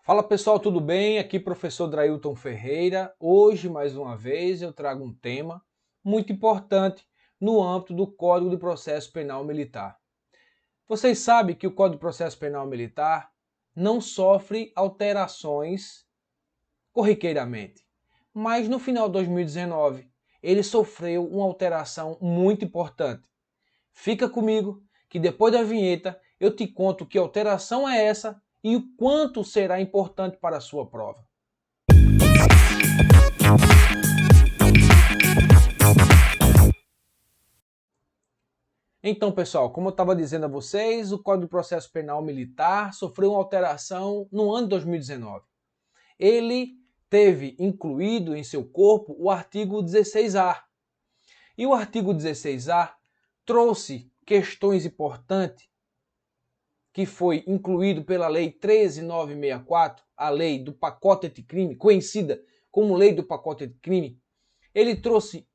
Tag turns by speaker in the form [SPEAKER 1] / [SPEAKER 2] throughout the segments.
[SPEAKER 1] Fala pessoal, tudo bem? Aqui professor Drailton Ferreira. Hoje, mais uma vez, eu trago um tema muito importante no âmbito do Código de Processo Penal Militar. Vocês sabem que o Código de Processo Penal Militar não sofre alterações corriqueiramente, mas no final de 2019 ele sofreu uma alteração muito importante. Fica comigo que depois da vinheta eu te conto que alteração é essa e o quanto será importante para a sua prova. Então, pessoal, como eu estava dizendo a vocês, o Código de Processo Penal Militar sofreu uma alteração no ano de 2019. Ele teve incluído em seu corpo o artigo 16A. E o artigo 16A trouxe questões importantes que foi incluído pela Lei 13.964, a lei do pacote anticrime, conhecida como Lei do Pacote Anticrime. Ele trouxe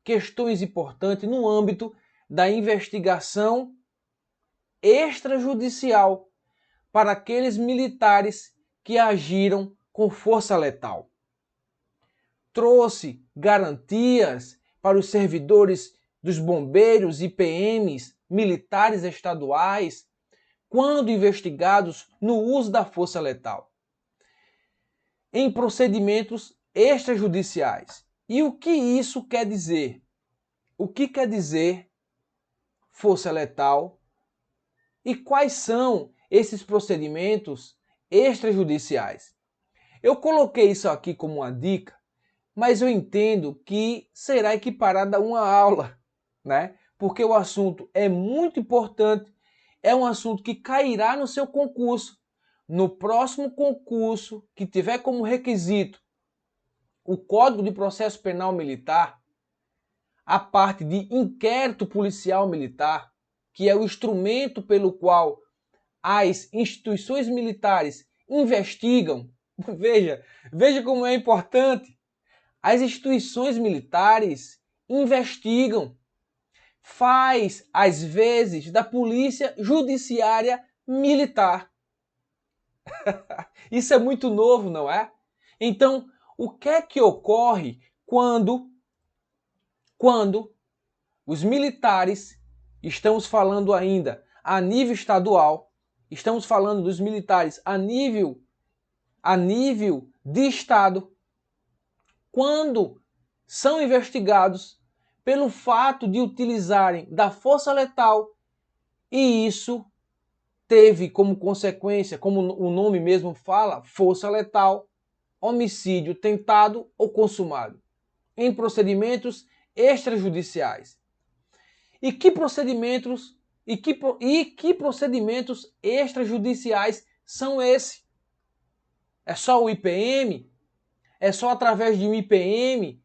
[SPEAKER 1] questões importantes no âmbito da investigação extrajudicial para aqueles militares que agiram com força letal. Trouxe garantias para os servidores dos bombeiros e PMs, militares estaduais, quando investigados no uso da força letal, em procedimentos extrajudiciais. E o que isso quer dizer? O que quer dizer força letal e quais são esses procedimentos extrajudiciais? Eu coloquei isso aqui como uma dica, mas eu entendo que será equiparada a uma aula, né? Porque o assunto é muito importante. É um assunto que cairá no seu concurso. No próximo concurso que tiver como requisito o Código de Processo Penal Militar, a parte de inquérito policial militar, que é o instrumento pelo qual as instituições militares investigam. Veja como é importante. As instituições militares investigam, faz, às vezes, da polícia judiciária militar. Isso é muito novo, não é? Então, o que é que ocorre quando os militares, estamos falando ainda a nível estadual, estamos falando dos militares a nível de estado, quando são investigados pelo fato de utilizarem da força letal, e isso teve como consequência, como o nome mesmo fala, força letal, homicídio tentado ou consumado, em procedimentos extrajudiciais. E que procedimentos extrajudiciais são esses? É só o IPM? É só através de um IPM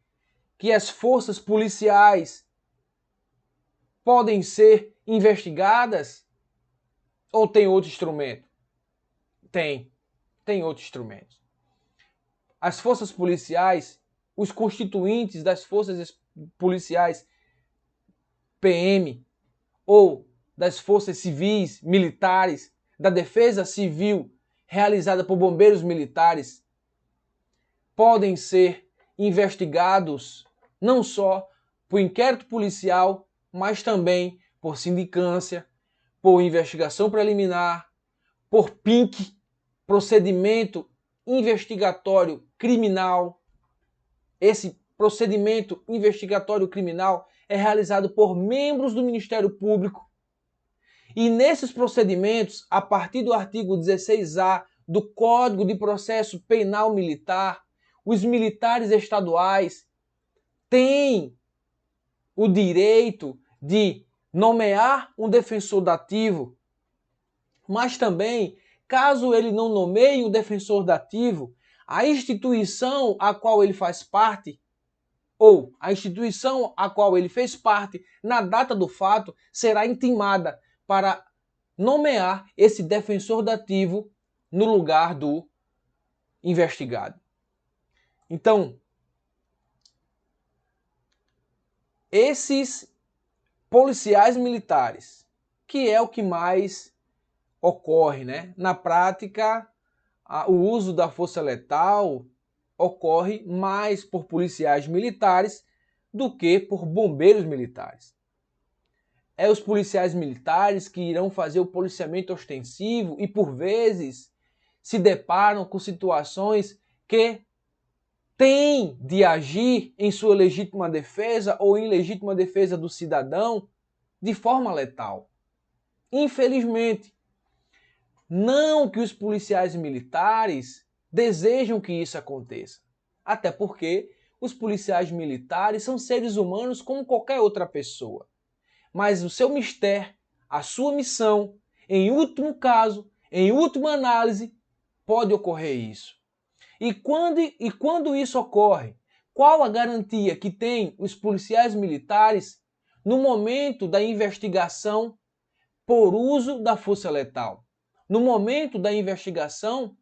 [SPEAKER 1] que as forças policiais podem ser investigadas? Ou tem outro instrumento? Tem outros instrumentos. As forças policiais, os constituintes das forças policiais, PM, ou das forças civis, militares, da defesa civil realizada por bombeiros militares, podem ser investigados não só por inquérito policial, mas também por sindicância, por investigação preliminar, por PINC, procedimento investigatório criminal. Esse procedimento investigatório criminal é realizado por membros do Ministério Público. E nesses procedimentos, a partir do artigo 16A do Código de Processo Penal Militar, os militares estaduais têm o direito de nomear um defensor dativo, mas também, caso ele não nomeie o defensor dativo, a instituição a qual ele faz parte, ou a instituição a qual ele fez parte na data do fato, será intimada para nomear esse defensor dativo no lugar do investigado. Então, esses policiais militares, que é o que mais ocorre, né? Na prática, o uso da força letal ocorre mais por policiais militares do que por bombeiros militares. É os policiais militares que irão fazer o policiamento ostensivo e, por vezes, se deparam com situações que têm de agir em sua legítima defesa ou em legítima defesa do cidadão de forma letal. Infelizmente, não que os policiais militares desejam que isso aconteça. Até porque os policiais militares são seres humanos como qualquer outra pessoa. Mas o seu mistério, a sua missão, em último caso, em última análise, pode ocorrer isso. E quando isso ocorre, qual a garantia que tem os policiais militares no momento da investigação por uso da força letal? No momento da investigação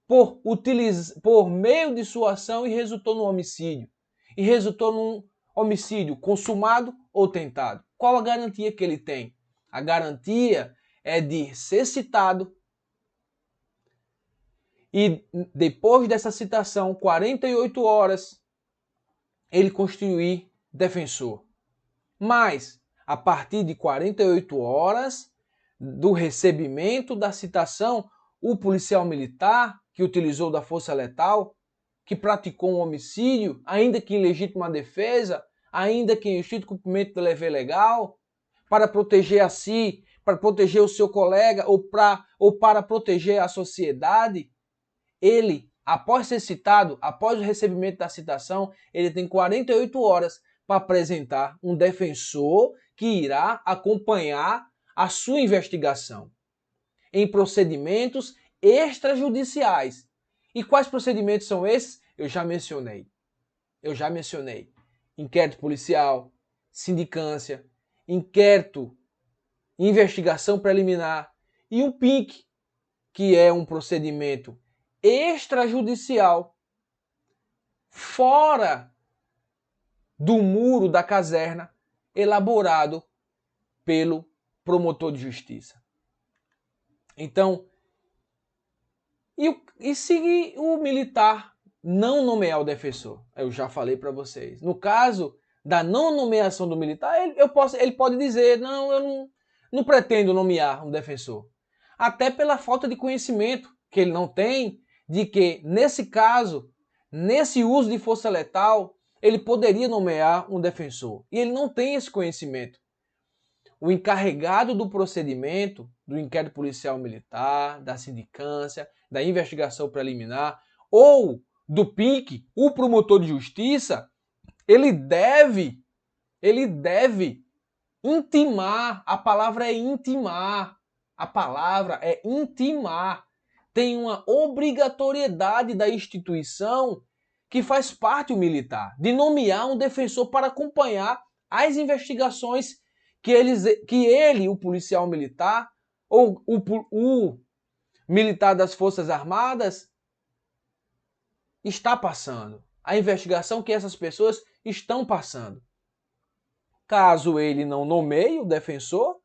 [SPEAKER 1] por meio de sua ação e resultou no homicídio. E resultou num homicídio consumado ou tentado. Qual a garantia que ele tem? A garantia é de ser citado e depois dessa citação, 48 horas, ele constituir defensor. Mas, a partir de 48 horas do recebimento da citação, o policial militar que utilizou da força letal, que praticou um homicídio, ainda que em legítima defesa, ainda que em estrito cumprimento do dever legal, para proteger a si, para proteger o seu colega ou para proteger a sociedade, ele, após ser citado, após o recebimento da citação, ele tem 48 horas para apresentar um defensor que irá acompanhar a sua investigação em procedimentos extrajudiciais. E quais procedimentos são esses? Eu já mencionei. Inquérito policial, sindicância, inquérito, investigação preliminar e o PINC, que é um procedimento extrajudicial fora do muro da caserna elaborado pelo promotor de justiça. Então, e se o militar não nomear o defensor? Eu já falei para vocês. No caso da não nomeação do militar, ele pode dizer, não, eu não pretendo nomear um defensor. Até pela falta de conhecimento que ele não tem de que, nesse caso, nesse uso de força letal, ele poderia nomear um defensor. E ele não tem esse conhecimento. O encarregado do procedimento, do inquérito policial militar, da sindicância, da investigação preliminar ou do PINC, o promotor de justiça, ele deve intimar. A palavra é intimar. A palavra é intimar. Tem uma obrigatoriedade da instituição que faz parte o militar, de nomear um defensor para acompanhar as investigações que ele, o policial militar, ou o militar das Forças Armadas, está passando. A investigação que essas pessoas estão passando. Caso ele não nomeie o defensor,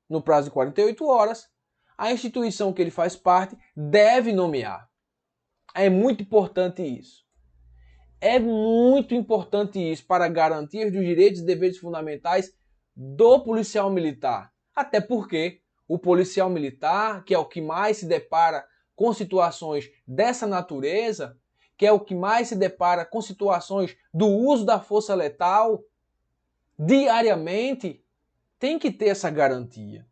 [SPEAKER 1] no prazo de 48 horas, a instituição que ele faz parte deve nomear. É muito importante isso. É muito importante isso para garantir os direitos e deveres fundamentais do policial militar. Até porque o policial militar, que é o que mais se depara com situações dessa natureza, que é o que mais se depara com situações do uso da força letal diariamente, tem que ter essa garantia.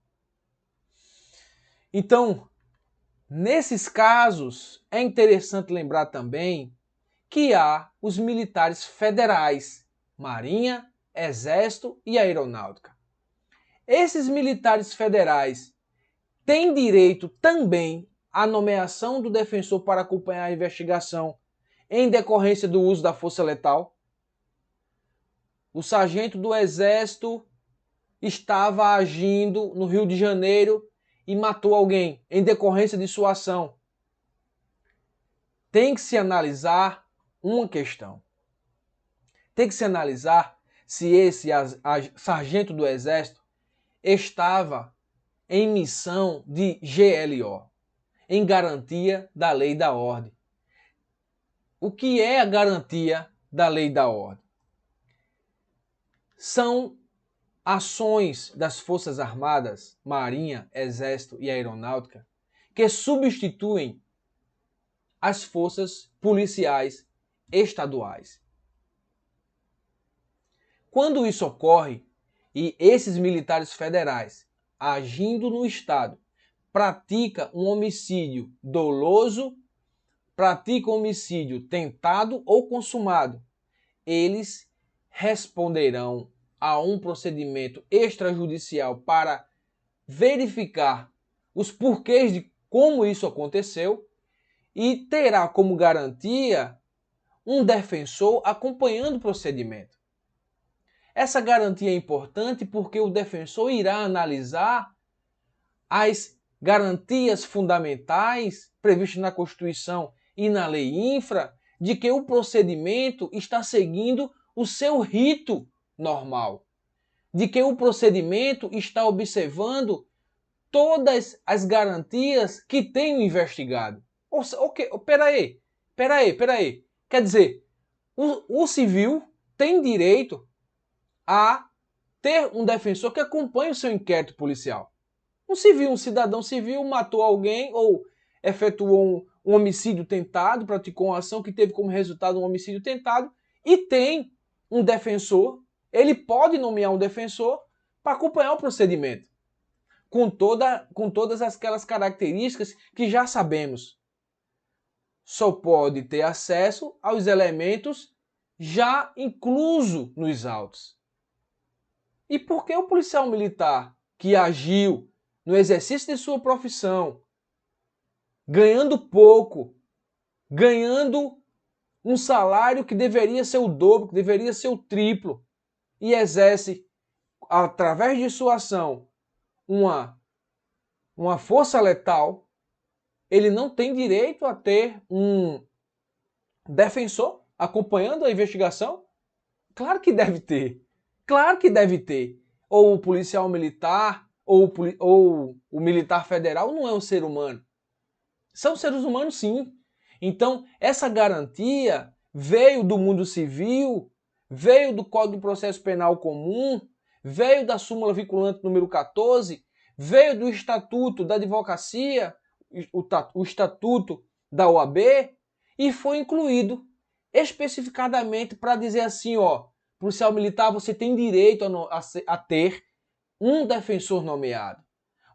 [SPEAKER 1] Então, nesses casos, é interessante lembrar também que há os militares federais, Marinha, Exército e Aeronáutica. Esses militares federais têm direito também à nomeação do defensor para acompanhar a investigação em decorrência do uso da força letal. O sargento do Exército estava agindo no Rio de Janeiro e matou alguém em decorrência de sua ação. Tem que se analisar uma questão. Tem que se analisar se esse sargento do Exército estava em missão de GLO. em garantia da lei e da ordem. O que é a garantia da lei e da ordem? São ações das Forças Armadas, Marinha, Exército e Aeronáutica que substituem as forças policiais estaduais. Quando isso ocorre e esses militares federais, agindo no Estado, praticam um homicídio doloso, praticam um homicídio tentado ou consumado, eles responderão a um procedimento extrajudicial para verificar os porquês de como isso aconteceu e terá como garantia um defensor acompanhando o procedimento. Essa garantia é importante porque o defensor irá analisar as garantias fundamentais previstas na Constituição e na Lei Infra de que o procedimento está seguindo o seu rito normal, de que o procedimento está observando todas as garantias que tem o investigado. Peraí. Quer dizer, o civil tem direito a ter um defensor que acompanhe o seu inquérito policial. Um cidadão civil matou alguém ou efetuou um homicídio tentado, praticou uma ação que teve como resultado um homicídio tentado e tem um defensor, ele pode nomear um defensor para acompanhar o procedimento, com todas aquelas características que já sabemos. Só pode ter acesso aos elementos já incluso nos autos. E por que o policial militar que agiu no exercício de sua profissão, ganhando pouco, ganhando um salário que deveria ser o dobro, que deveria ser o triplo, e exerce, através de sua ação, uma força letal, ele não tem direito a ter um defensor acompanhando a investigação? Claro que deve ter. Claro que deve ter. Ou o policial militar, ou o militar federal não é um ser humano. São seres humanos, sim. Então, essa garantia veio do mundo civil, veio do Código de Processo Penal Comum, veio da súmula vinculante número 14, veio do Estatuto da Advocacia, o Estatuto da OAB, e foi incluído especificadamente para dizer assim, ó, policial militar, você tem direito a ter um defensor nomeado.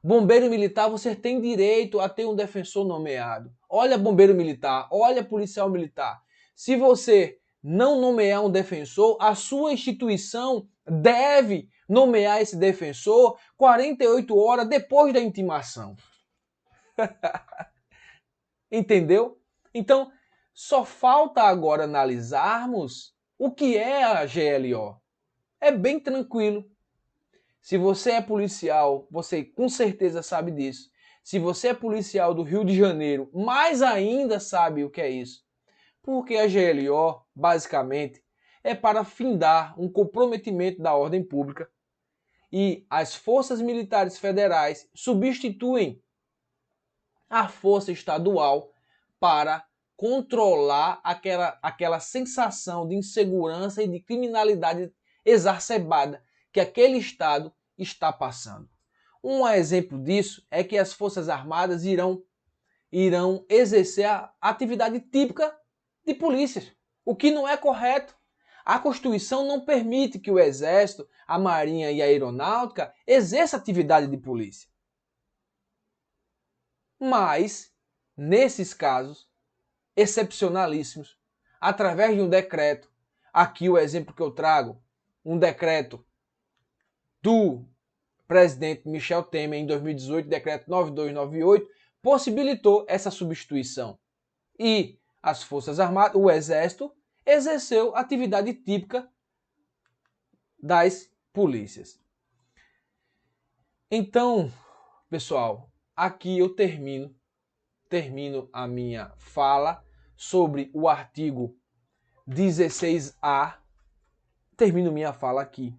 [SPEAKER 1] Bombeiro militar, você tem direito a ter um defensor nomeado. Olha bombeiro militar, olha policial militar. Se você não nomear um defensor, a sua instituição deve nomear esse defensor 48 horas depois da intimação. Entendeu? Então, só falta agora analisarmos o que é a GLO. É bem tranquilo. Se você é policial, você com certeza sabe disso. Se você é policial do Rio de Janeiro, mais ainda sabe o que é isso. Porque a GLO, basicamente, é para findar um comprometimento da ordem pública e as forças militares federais substituem a força estadual para controlar aquela sensação de insegurança e de criminalidade exacerbada que aquele Estado está passando. Um exemplo disso é que as Forças Armadas irão exercer a atividade típica de polícias, o que não é correto. A Constituição não permite que o Exército, a Marinha e a Aeronáutica exerçam atividade de polícia. Mas, nesses casos excepcionalíssimos, através de um decreto, aqui o exemplo que eu trago, um decreto do presidente Michel Temer em 2018, decreto 9298, possibilitou essa substituição. E as Forças Armadas, o Exército, exerceu atividade típica das polícias. Então, pessoal, aqui eu termino a minha fala sobre o artigo 16A. Termino minha fala aqui.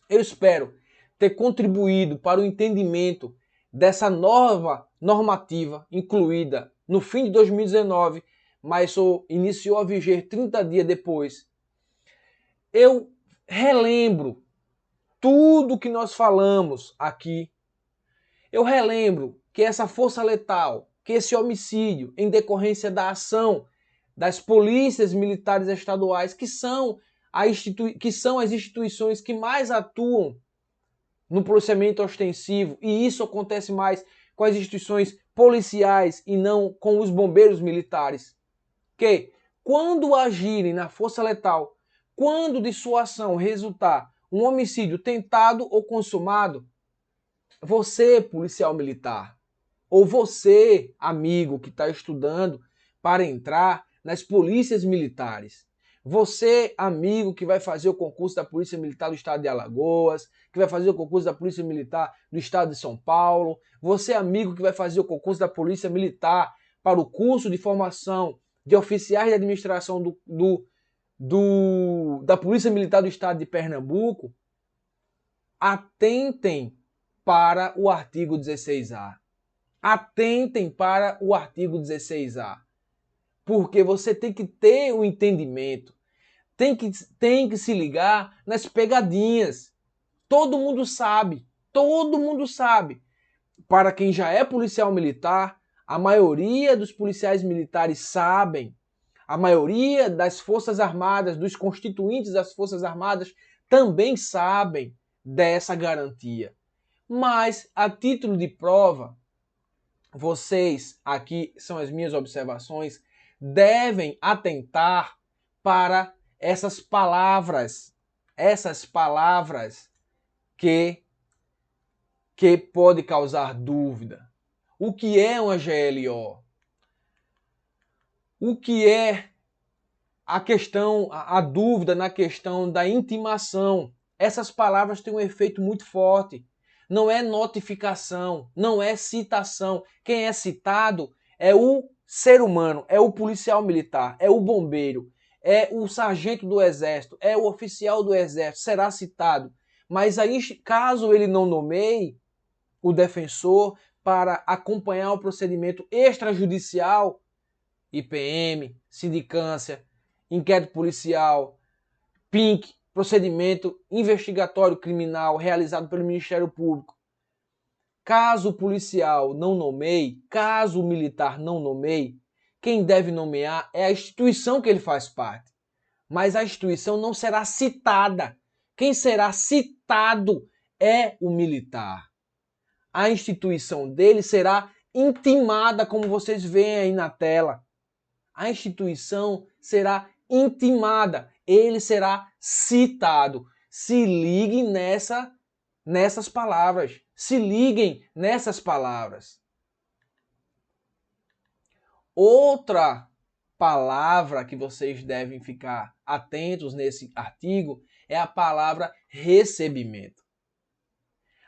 [SPEAKER 1] Eu espero ter contribuído para o entendimento dessa nova normativa incluída no fim de 2019, mas só iniciou a viger 30 dias depois, eu relembro tudo que nós falamos aqui. Eu relembro que essa força letal, que esse homicídio, em decorrência da ação das polícias militares estaduais, que são as instituições que mais atuam no policiamento ostensivo, e isso acontece mais com as instituições policiais e não com os bombeiros militares, que, quando agirem na força letal, quando de sua ação resultar um homicídio tentado ou consumado, você, policial militar, ou você, amigo que está estudando para entrar nas polícias militares, você, amigo que vai fazer o concurso da Polícia Militar do Estado de Alagoas, que vai fazer o concurso da Polícia Militar do Estado de São Paulo, você, amigo que vai fazer o concurso da Polícia Militar para o curso de formação de oficiais de administração da Polícia Militar do Estado de Pernambuco, atentem para o artigo 16A. Atentem para o artigo 16A. Porque você tem que ter o entendimento, tem que se ligar nas pegadinhas. Todo mundo sabe. Para quem já é policial militar, a maioria dos policiais militares sabem, a maioria das Forças Armadas, dos constituintes das Forças Armadas, também sabem dessa garantia. Mas, a título de prova, vocês, aqui são as minhas observações, devem atentar para essas palavras que pode causar dúvida. O que é uma GLO? O que é a dúvida na questão da intimação? Essas palavras têm um efeito muito forte. Não é notificação, não é citação. Quem é citado é o ser humano, é o policial militar, é o bombeiro, é o sargento do exército, é o oficial do exército, será citado. Mas aí, caso ele não nomeie o defensor para acompanhar o procedimento extrajudicial, IPM, sindicância, inquérito policial, PINC, procedimento investigatório criminal realizado pelo Ministério Público. Caso o policial não nomeie, caso o militar não nomeie, quem deve nomear é a instituição que ele faz parte. Mas a instituição não será citada. Quem será citado é o militar. A instituição dele será intimada, como vocês veem aí na tela. A instituição será intimada, ele será citado. Se liguem nessas palavras. Se liguem nessas palavras. Outra palavra que vocês devem ficar atentos nesse artigo é a palavra recebimento.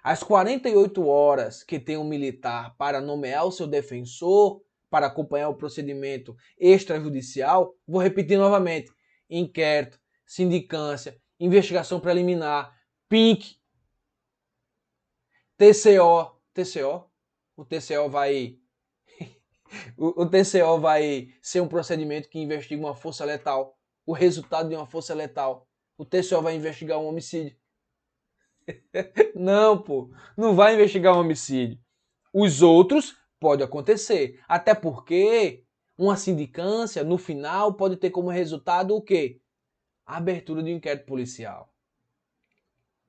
[SPEAKER 1] As 48 horas que tem um militar para nomear o seu defensor, para acompanhar o procedimento extrajudicial, vou repetir novamente: inquérito, sindicância, investigação preliminar, PINC, TCO. O TCO vai o TCO vai ser um procedimento que investiga uma força letal, o resultado de uma força letal. O TCO vai investigar um homicídio. Não, pô, não vai investigar um homicídio. Os outros pode acontecer, até porque uma sindicância no final pode ter como resultado o quê? A abertura de um inquérito policial.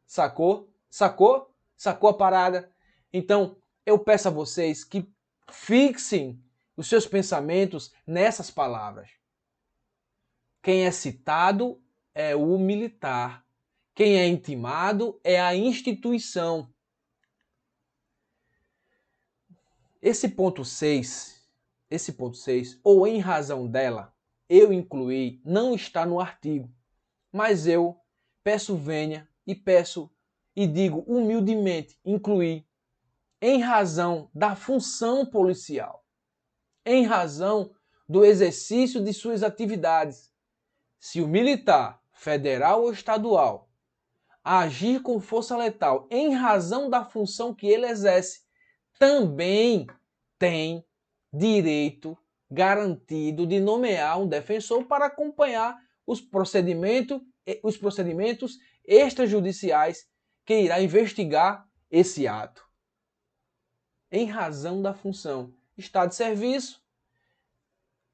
[SPEAKER 1] Sacou? Sacou? Sacou a parada? Então, eu peço a vocês que fixem os seus pensamentos nessas palavras. Quem é citado é o militar. Quem é intimado é a instituição. Esse ponto 6, ou em razão dela, eu incluí, não está no artigo, mas eu peço vênia e digo humildemente, incluí, em razão da função policial, em razão do exercício de suas atividades. Se o militar, federal ou estadual, agir com força letal em razão da função que ele exerce, também tem direito garantido de nomear um defensor para acompanhar os procedimentos extrajudiciais que irá investigar esse ato. Em razão da função, está de serviço,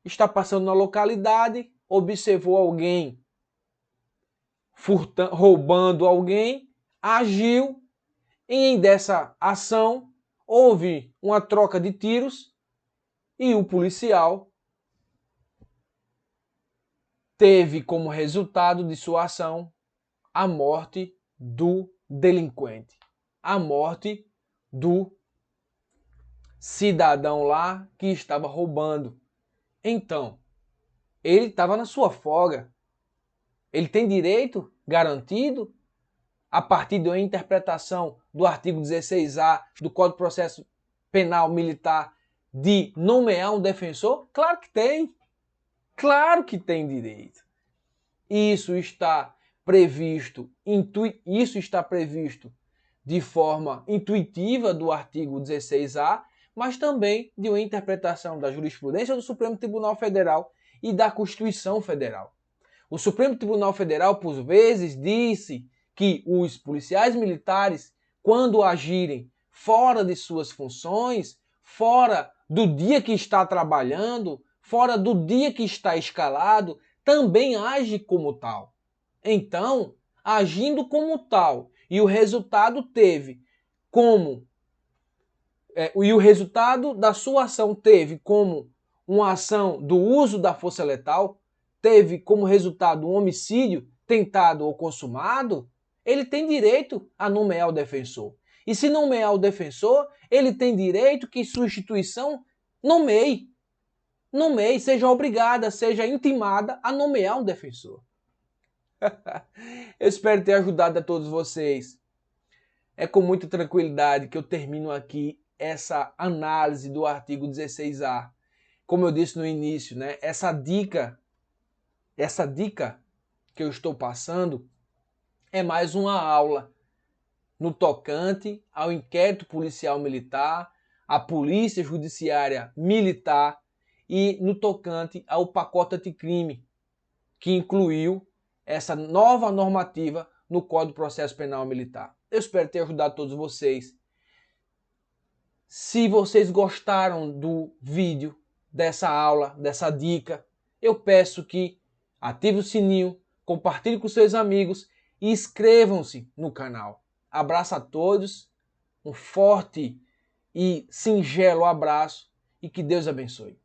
[SPEAKER 1] está passando na localidade, observou alguém roubando alguém, agiu, e em dessa ação houve uma troca de tiros e o policial teve como resultado de sua ação a morte do delinquente, a morte do cidadão lá que estava roubando. Então, ele estava na sua folga. Ele tem direito garantido a partir da interpretação do artigo 16A do Código de Processo Penal Militar de nomear um defensor? Claro que tem. Claro que tem direito. Isso está previsto de forma intuitiva do artigo 16A, mas também de uma interpretação da jurisprudência do Supremo Tribunal Federal e da Constituição Federal. O Supremo Tribunal Federal, por vezes, disse que os policiais militares, quando agirem fora de suas funções, fora do dia que está trabalhando, fora do dia que está escalado, também age como tal. Então, agindo como tal, e o resultado da sua ação teve como uma ação do uso da força letal, teve como resultado um homicídio tentado ou consumado, ele tem direito a nomear o defensor. E se nomear o defensor, ele tem direito que sua instituição nomeie, seja obrigada, seja intimada a nomear um defensor. Eu espero ter ajudado a todos vocês. É com muita tranquilidade que eu termino aqui essa análise do artigo 16A. Como eu disse no início, né, essa dica que eu estou passando é mais uma aula no tocante ao inquérito policial militar, à polícia judiciária militar e no tocante ao pacote anticrime, que incluiu essa nova normativa no Código de Processo Penal Militar. Eu espero ter ajudado todos vocês. Se vocês gostaram do vídeo, dessa aula, dessa dica, eu peço que ative o sininho, compartilhe com seus amigos e inscrevam-se no canal. Abraço a todos, um forte e singelo abraço e que Deus abençoe.